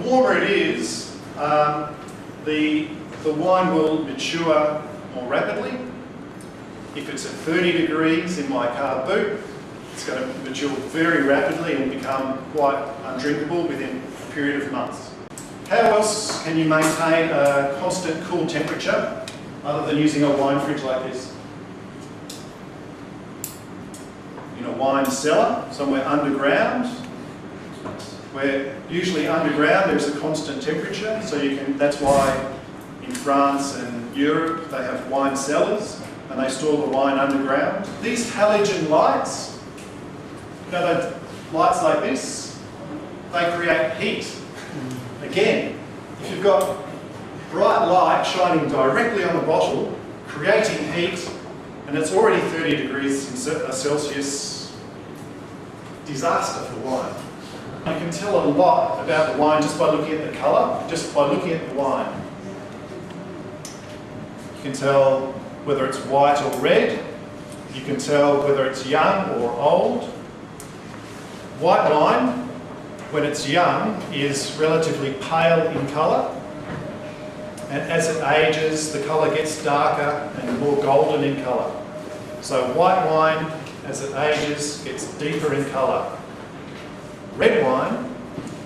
warmer it is, the wine will mature more rapidly. If it's at 30 degrees in my car boot, it's going to mature very rapidly and become quite undrinkable within a period of months. How else can you maintain a constant cool temperature other than using a wine fridge like this? In a wine cellar, somewhere underground, where usually underground there's a constant temperature, so you can, that's why in France and Europe they have wine cellars and they store the wine underground. These halogen lights, you know, the lights like this, they create heat. Again, if you've got bright light shining directly on the bottle, creating heat, and it's already 30 degrees Celsius, disaster for wine. You can tell a lot about the wine just by looking at the colour, just by looking at the wine. You can tell whether it's white or red. You can tell whether it's young or old. White wine, when it's young, is relatively pale in colour. And as it ages, the colour gets darker and more golden in colour. So white wine, as it ages, gets deeper in colour. Red wine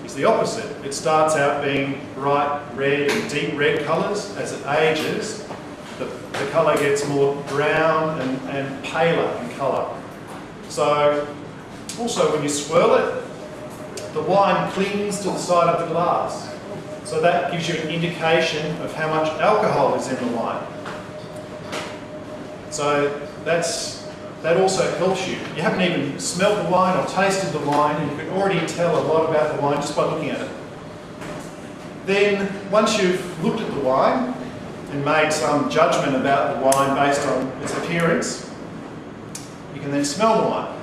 is the opposite. It starts out being bright red and deep red colours. As it ages, the colour gets more brown and paler in colour. So also when you swirl it, the wine clings to the side of the glass. So that gives you an indication of how much alcohol is in the wine. So that also helps you. You haven't even smelled the wine or tasted the wine, and you can already tell a lot about the wine just by looking at it. Then, once you've looked at the wine and made some judgment about the wine based on its appearance, you can then smell the wine.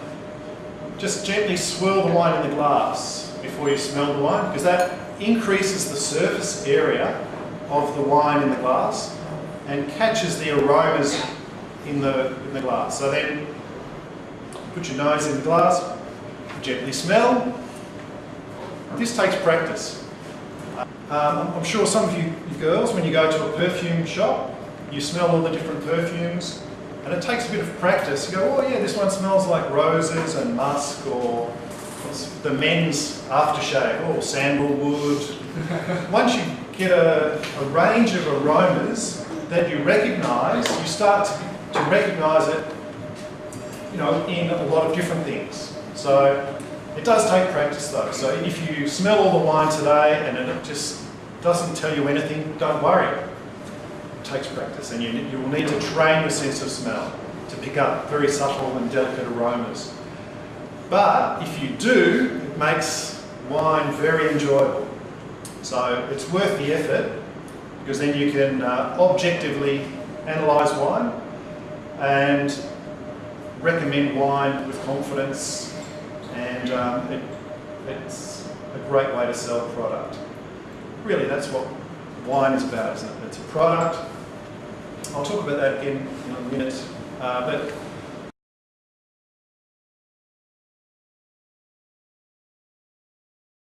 Just gently swirl the wine in the glass before you smell the wine, because that increases the surface area of the wine in the glass and catches the aromas in the glass. So then, put your nose in the glass, gently smell. This takes practice. I'm sure some of you girls, when you go to a perfume shop, you smell all the different perfumes, and it takes a bit of practice. You go, oh yeah, this one smells like roses and musk, or the men's aftershave, or sandalwood. Once you get a range of aromas that you recognise, you start to recognise it, you know, in a lot of different things. So it does take practice though. So if you smell all the wine today and it just doesn't tell you anything, don't worry. It takes practice, and you will need to train your sense of smell to pick up very subtle and delicate aromas. But if you do, it makes wine very enjoyable. So it's worth the effort, because then you can objectively analyse wine and recommend wine with confidence, and it's a great way to sell a product. Really, that's what wine is about, isn't it? It's a product. I'll talk about that again in a minute, but